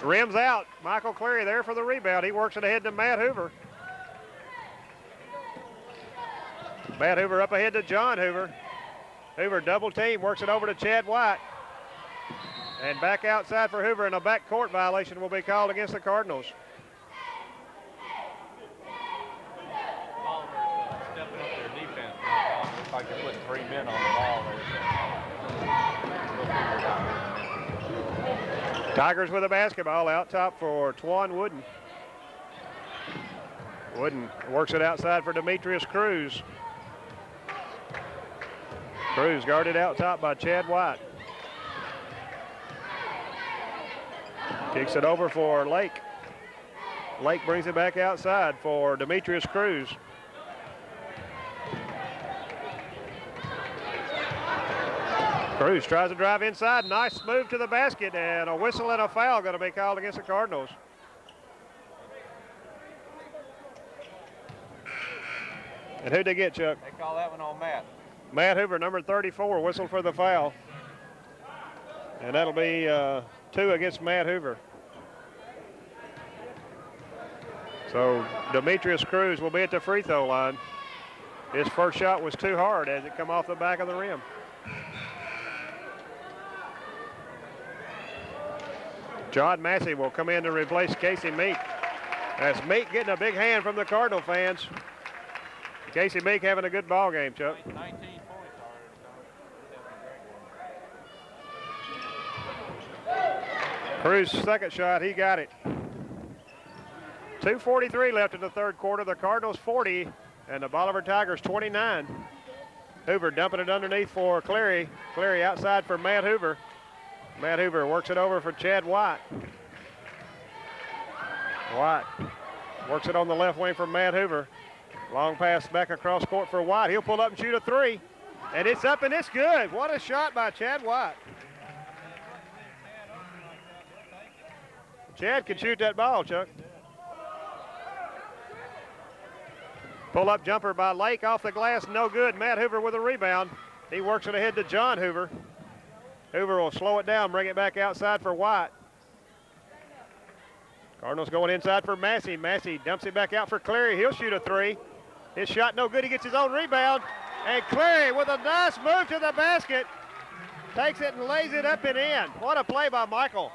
Rims out. Michael Cleary there for the rebound. He works it ahead to Matt Hoover. Matt Hoover up ahead to John Hoover. Hoover double team, works it over to Chad White. And back outside for Hoover, and a backcourt violation will be called against the Cardinals. Stepping up their defense. Looks like they're putting 3 men on the ball there. Tigers with a basketball out top for Twan Wooden. Wooden works it outside for Demetrius Cruz. Cruz guarded out top by Chad White. Kicks it over for Lake. Lake brings it back outside for Demetrius Cruz. Cruz tries to drive inside. Nice move to the basket, and a whistle and a foul going to be called against the Cardinals. And who'd they get, Chuck? They call that one on Matt. Matt Hoover, number 34, whistled for the foul. And that'll be 2 against Matt Hoover. So Demetrius Cruz will be at the free throw line. His first shot was too hard as it come off the back of the rim. John Massey will come in to replace Casey Meek. That's Meek getting a big hand from the Cardinal fans. Casey Meek having a good ball game, Chuck. 19 points already. Cruz's second shot, he got it. 2:43 left in the third quarter. The Cardinals 40 and the Bolivar Tigers 29. Hoover dumping it underneath for Cleary. Cleary outside for Matt Hoover. Matt Hoover works it over for Chad White. White works it on the left wing for Matt Hoover. Long pass back across court for White. He'll pull up and shoot a 3. And it's up and it's good. What a shot by Chad White. Chad can shoot that ball, Chuck. Pull-up jumper by Lake off the glass, no good. Matt Hoover with a rebound. He works it ahead to John Hoover. Hoover will slow it down, bring it back outside for White. Cardinals going inside for Massey. Massey dumps it back out for Cleary. He'll shoot a 3. His shot no good. He gets his own rebound. And Cleary with a nice move to the basket. Takes it and lays it up and in. What a play by Michael.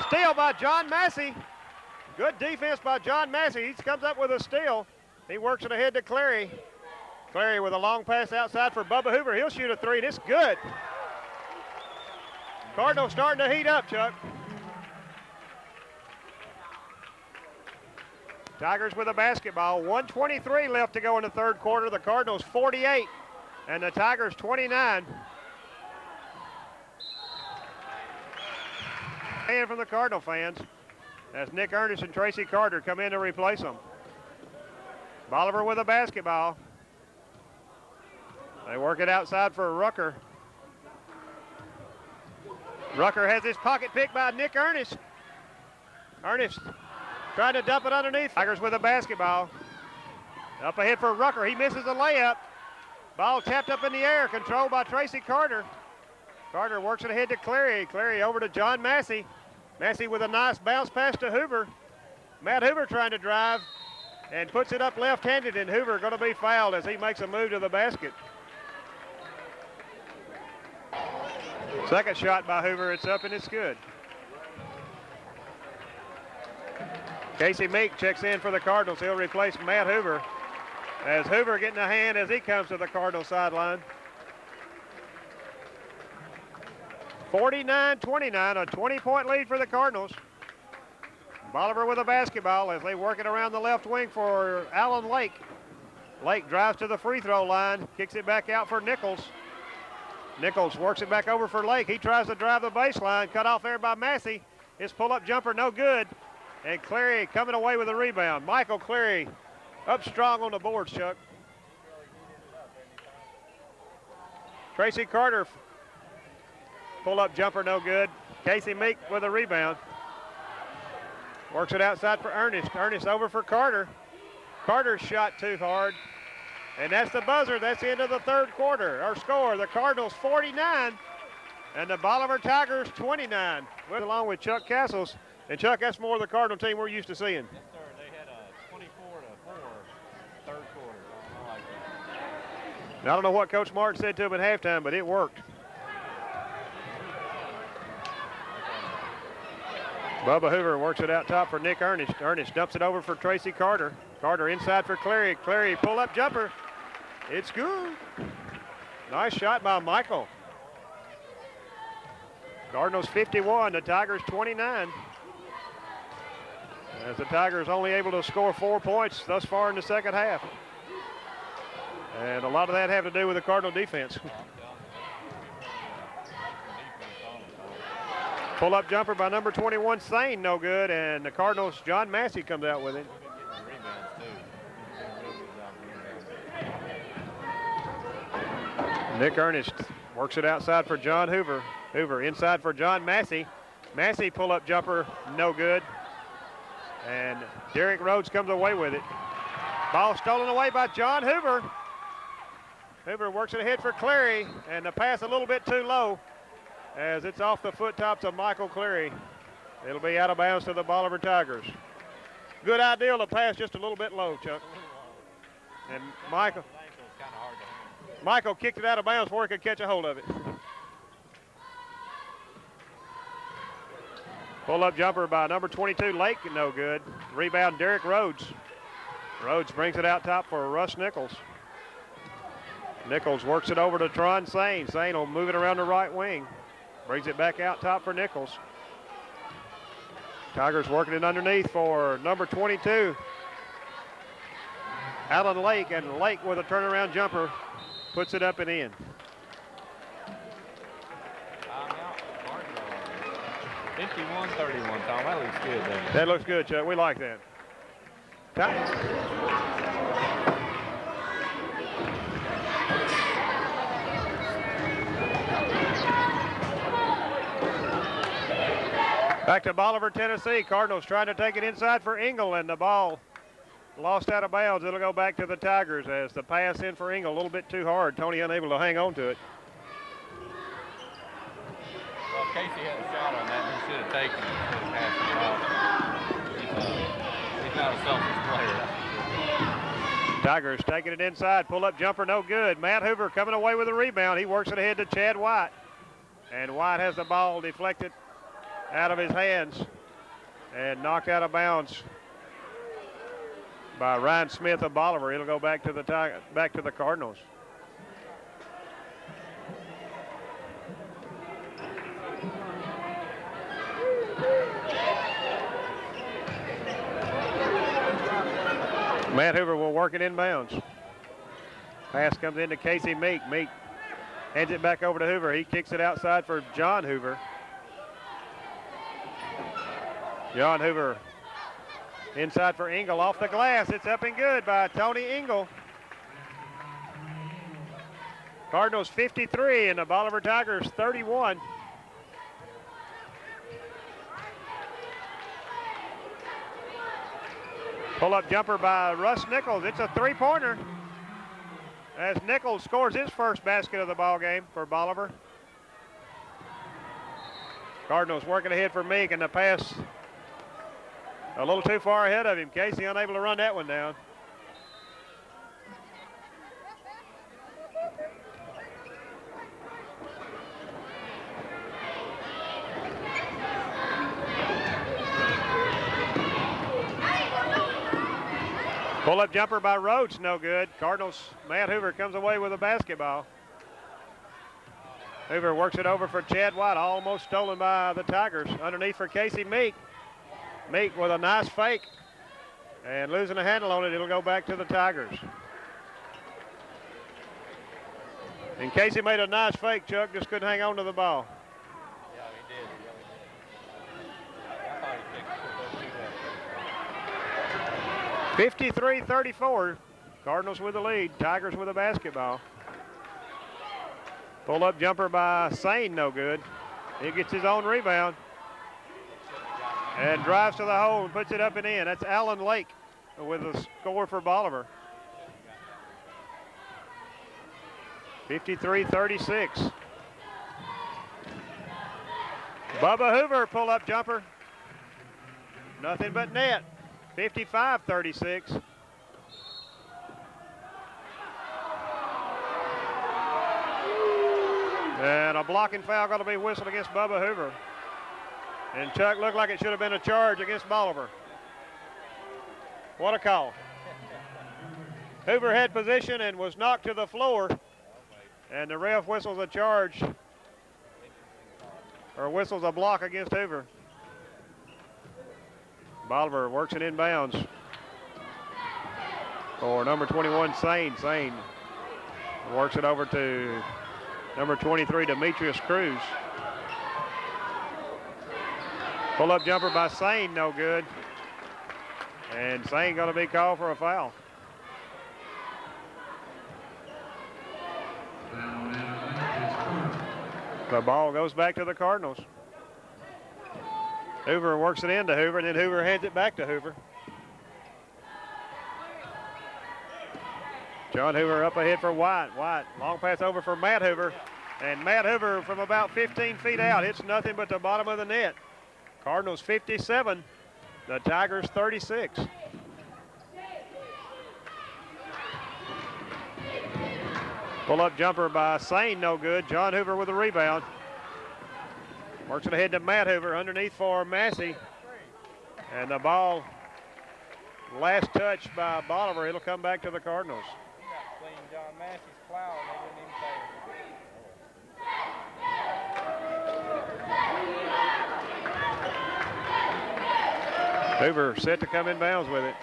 Steal by John Massey. Good defense by John Massey. He comes up with a steal. He works it ahead to Cleary. Cleary with a long pass outside for Bubba Hoover. He'll shoot a 3, and it's good. Cardinals starting to heat up, Chuck. Tigers with a basketball. 1:23 left to go in the third quarter. The Cardinals 48 and the Tigers 29. And from the Cardinal fans as Nick Ernest and Tracy Carter come in to replace them. Bolivar with a basketball. They work it outside for Rucker. Rucker has his pocket picked by Nick Ernest. Ernest trying to dump it underneath. Tigers with a basketball. Up ahead for Rucker. He misses a layup. Ball tapped up in the air, controlled by Tracy Carter. Carter works it ahead to Cleary. Cleary over to John Massey. Massey with a nice bounce pass to Hoover. Matt Hoover trying to drive and puts it up left-handed, and Hoover going to be fouled as he makes a move to the basket. Second shot by Hoover, it's up and it's good. Casey Meek checks in for the Cardinals. He'll replace Matt Hoover as Hoover getting a hand as he comes to the Cardinal sideline. 49-29, a 20-point lead for the Cardinals. Bolivar with a basketball as they work it around the left wing for Allen Lake. Lake drives to the free throw line, kicks it back out for Nichols. Nichols works it back over for Lake. He tries to drive the baseline, cut off there by Massey. His pull-up jumper no good. And Cleary coming away with a rebound. Michael Cleary up strong on the boards, Chuck. Tracy Carter, pull-up jumper no good. Casey Meek with a rebound. Works it outside for Ernest. Ernest over for Carter. Carter's shot too hard. And that's the buzzer. That's the end of the third quarter. Our score, the Cardinals 49 And the Bolivar Tigers 29, along with Chuck Castles. And Chuck, that's more of the Cardinal team we're used to seeing. Yes, sir. They had a 24-4 third quarter. I like that. Now, I don't know what Coach Martin said to him at halftime, but it worked. Bubba Hoover works it out top for Nick Ernest. Ernest dumps it over for Tracy Carter. Carter inside for Clary. Clary pull-up jumper. It's good. Nice shot by Michael. Cardinals 51, the Tigers 29. As the Tigers only able to score 4 points thus far in the second half. And a lot of that have to do with the Cardinal defense. Pull-up jumper by number 21, Sane, no good. And the Cardinals, John Massey comes out with it. Nick Ernest works it outside for John Hoover. Hoover inside for John Massey. Massey pull-up jumper, no good. And Derek Rhodes comes away with it. Ball stolen away by John Hoover. Hoover works it ahead for Clary, and the pass a little bit too low as it's off the foot tops of Michael Clary. It'll be out of bounds to the Bolivar Tigers. Good idea to pass just a little bit low, Chuck. And Michael kicked it out of bounds before he could catch a hold of it. Pull-up jumper by number 22, Lake, no good. Rebound, Derek Rhodes. Rhodes brings it out top for Russ Nichols. Nichols works it over to Tron Sane. Sane will move it around the right wing. Brings it back out top for Nichols. Tigers working it underneath for number 22, Alan Lake, and Lake with a turnaround jumper puts it up and in. 51-31, Tom. That looks good, doesn't it? That looks good, Chuck. We like that. Back to Bolivar, Tennessee. Cardinals trying to take it inside for Engel, and the ball lost out of bounds. It'll go back to the Tigers as the pass in for Engel a little bit too hard. Tony unable to hang on to it. Well, Casey had a shot on that, and he should have taken it instead of passing it off. He's not a selfish player. Tigers taking it inside. Pull-up jumper, no good. Matt Hoover coming away with a rebound. He works it ahead to Chad White. And White has the ball deflected out of his hands and knocked out of bounds by Ryan Smith of Bolivar. It'll go back to the Cardinals. Matt Hoover will work it inbounds. Pass comes into Casey Meek. Meek hands it back over to Hoover. He kicks it outside for John Hoover. John Hoover inside for Engel off the glass. It's up and good by Tony Engel. Cardinals 53 and the Bolivar Tigers 31. Pull-up jumper by Russ Nichols. It's a three-pointer as Nichols scores his first basket of the ball game for Bolivar. Cardinals working ahead for Meek, and the pass a little too far ahead of him. Casey unable to run that one down. Pull-up jumper by Rhodes, no good. Cardinals, Matt Hoover comes away with a basketball. Hoover works it over for Chad White, almost stolen by the Tigers. Underneath for Casey Meek. Meek with a nice fake and losing a handle on it. It'll go back to the Tigers. And Casey made a nice fake, Chuck, just couldn't hang on to the ball. Yeah, he did. I thought he picked it up. 53-34. Cardinals with the lead. Tigers with a basketball. Pull-up jumper by Sane, no good. He gets his own rebound and drives to the hole and puts it up and in. That's Alan Lake with a score for Bolivar. 53-36. Bubba Hoover pull-up jumper. Nothing but net. 55-36. And a blocking foul going to be whistled against Bubba Hoover. And Chuck, looked like it should have been a charge against Bolivar. What a call. Hoover had position and was knocked to the floor. And the ref whistles a charge, or whistles a block against Hoover. Bolivar works it inbounds for number 21, Sane. Sane works it over to number 23, Demetrius Cruz. Pull-up jumper by Sane, no good. And Sane going to be called for a foul. The ball goes back to the Cardinals. Hoover works it into Hoover, and then Hoover hands it back to Hoover. John Hoover up ahead for White. White, long pass over for Matt Hoover. And Matt Hoover from about 15 feet out. It's nothing but the bottom of the net. Cardinals 57, the Tigers 36. Pull-up jumper by Sane, no good. John Hoover with a rebound. Works it ahead to Matt Hoover, underneath for Massey. And the ball, last touch by Bolivar. It'll come back to the Cardinals. Clean John Massey's plow, and they didn't even Hoover set to come in bounds with it.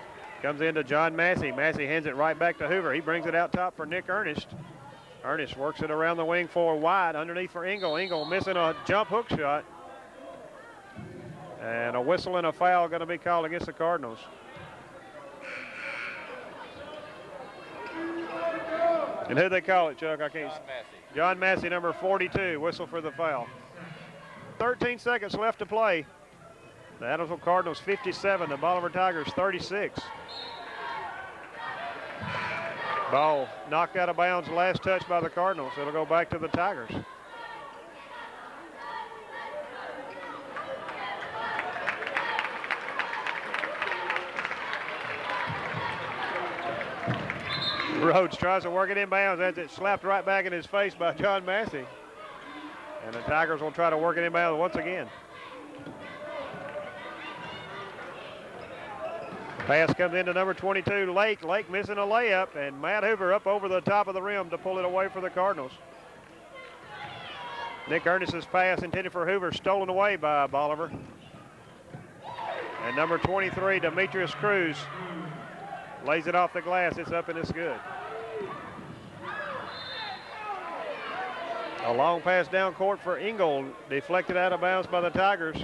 Comes into John Massey. Massey hands it right back to Hoover. He brings it out top for Nick Ernest. Ernest works it around the wing for White, underneath for Engel. Engel missing a jump hook shot. And a whistle and a foul going to be called against the Cardinals. And who they call it, Chuck? I can't. John Massey. John Massey, number 42, whistle for the foul. 13 seconds left to play. The Adamsville Cardinals 57, the Bolivar Tigers 36. Ball knocked out of bounds, last touch by the Cardinals. It'll go back to the Tigers. Rhodes tries to work it inbounds as it slapped right back in his face by John Massey. And the Tigers will try to work it inbounds once again. Pass comes into number 22, Lake. Lake missing a layup, and Matt Hoover up over the top of the rim to pull it away for the Cardinals. Nick Ernest's pass intended for Hoover, stolen away by Bolivar. And number 23, Demetrius Cruz, lays it off the glass. It's up and it's good. A long pass down court for Engel, deflected out of bounds by the Tigers.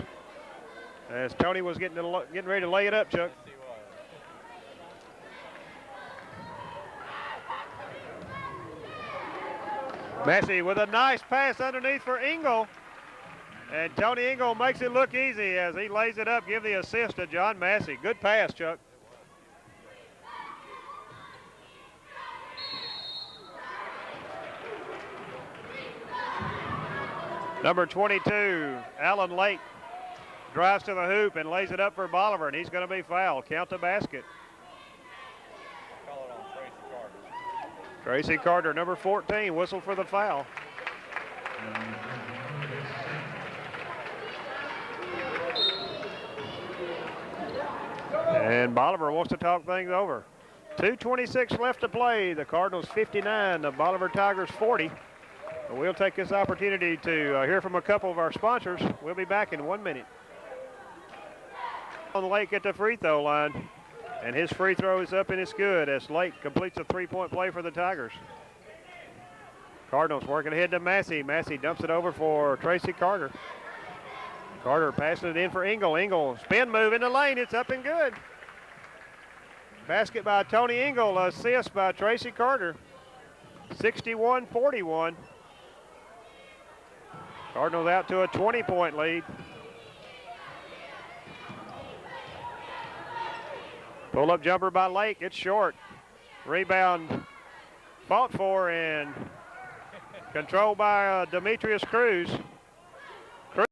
As Tony was getting ready to lay it up, Chuck. Massey with a nice pass underneath for Engel. And Tony Engel makes it look easy as he lays it up, give the assist to John Massey. Good pass, Chuck. Number 22, Alan Lake, drives to the hoop and lays it up for Bolivar, and he's going to be fouled. Count the basket. Call it on Tracy Carter. Tracy Carter, number 14, whistle for the foul. And Bolivar wants to talk things over. 2:26 left to play. The Cardinals 59, the Bolivar Tigers 40. We'll take this opportunity to hear from a couple of our sponsors. We'll be back in 1 minute. On Lake at the free throw line, and his free throw is up and it's good as Lake completes a three-point play for the Tigers. Cardinals working ahead to Massey. Massey dumps it over for Tracy Carter. Carter passing it in for Engel. Engel spin move in the lane. It's up and good. Basket by Tony Engel, assist by Tracy Carter. 61-41. Cardinals out to a 20-point lead. Pull-up jumper by Lake. It's short. Rebound fought for and controlled by Demetrius Cruz.